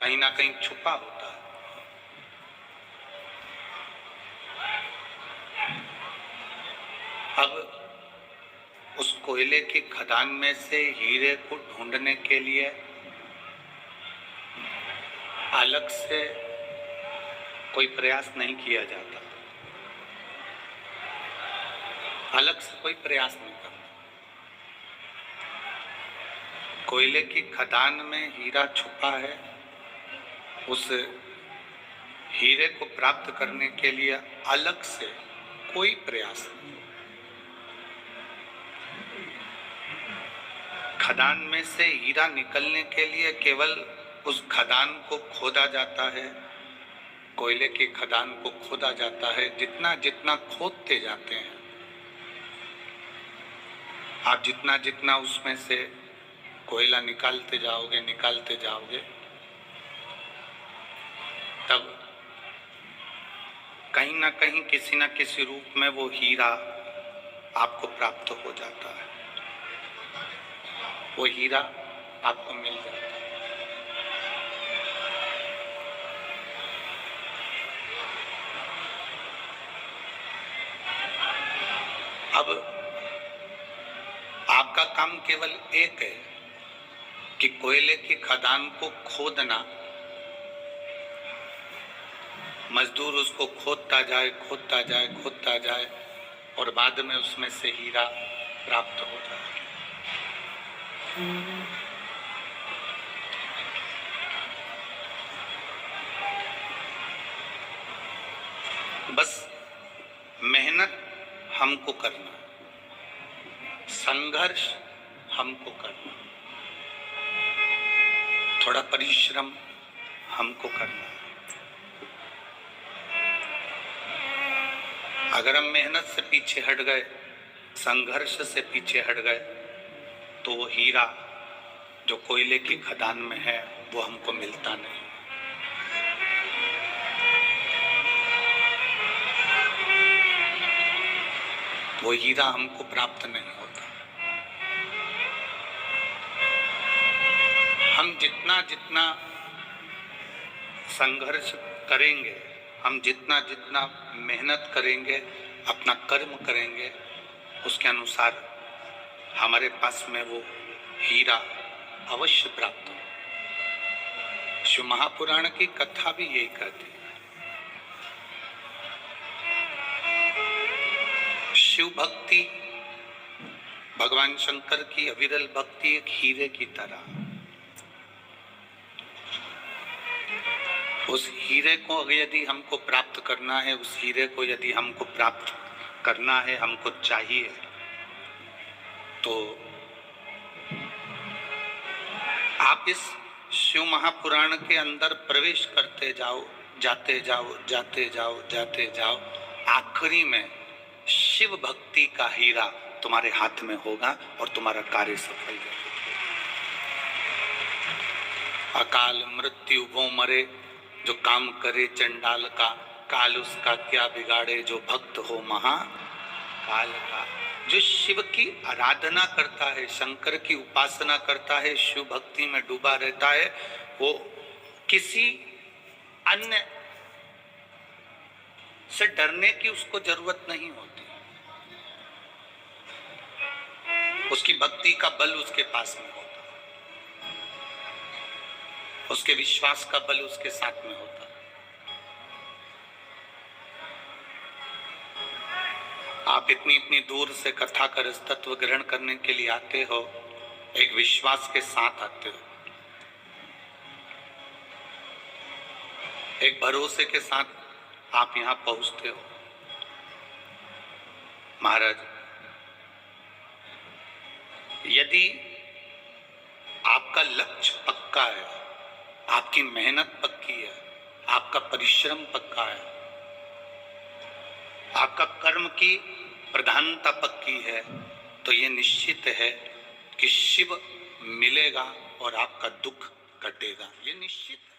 कहीं ना कहीं छुपा होता है। अब उस कोयले की खदान में से हीरे को ढूंढने के लिए अलग से कोई प्रयास नहीं किया जाता, अलग से कोई प्रयास नहीं करता। कोयले की खदान में हीरा छुपा है, उस हीरे को प्राप्त करने के लिए अलग से कोई प्रयास नहीं। खदान में से हीरा निकलने के लिए केवल उस खदान को खोदा जाता है, कोयले की खदान को खोदा जाता है। जितना जितना खोदते जाते हैं आप, जितना जितना उसमें से कोयला निकालते जाओगे, तब कहीं ना कहीं किसी न किसी रूप में वो हीरा आपको प्राप्त हो जाता है, वो हीरा आपको मिल जाता है। अब आपका काम केवल एक है कि कोयले की खदान को खोदना, मजदूर उसको खोदता जाए और बाद में उसमें से हीरा प्राप्त हो जाए। बस मेहनत हमको करना, संघर्ष हमको करना, थोड़ा परिश्रम हमको करना। अगर हम मेहनत से पीछे हट गए, संघर्ष से पीछे हट गए, तो वो हीरा जो कोयले की खदान में है वो हमको मिलता नहीं। वो हीरा हमको प्राप्त नहीं होता। हम जितना जितना संघर्ष करेंगे, हम जितना जितना मेहनत करेंगे, अपना कर्म करेंगे, उसके अनुसार हमारे पास में वो हीरा अवश्य प्राप्त हो। शिव महापुराण की कथा भी यही कहती है। शिव भक्ति, भगवान शंकर की अविरल भक्ति एक हीरे की तरह। उस हीरे को यदि हमको प्राप्त करना है, उस हीरे को यदि हमको प्राप्त करना है, हमको चाहिए, तो आप इस शिव महापुराण के अंदर प्रवेश करते जाओ, जाते जाओ, आखिरी में शिव भक्ति का हीरा तुम्हारे हाथ में होगा और तुम्हारा कार्य सफल होगा। अकाल मृत्यु वो मरे, जो काम करे चंडाल का, काल उसका क्या बिगाड़े, जो भक्त हो महाकाल का। जो शिव की आराधना करता है, शंकर की उपासना करता है, शिव भक्ति में डूबा रहता है, वो किसी अन्य से डरने की उसको जरूरत नहीं होती। उसकी भक्ति का बल उसके पास में होता, उसके विश्वास का बल उसके साथ में होता। आप इतनी दूर से कथा का रस तत्व ग्रहण करने के लिए आते हो, एक विश्वास के साथ आते हो, एक भरोसे के साथ आप यहां पहुंचते हो। महाराज, यदि आपका लक्ष्य पक्का है, आपकी मेहनत पक्की है, आपका परिश्रम पक्का है, आपका कर्म की प्रधानता पक्की है, तो ये निश्चित है कि शिव मिलेगा और आपका दुख कटेगा। ये निश्चित है।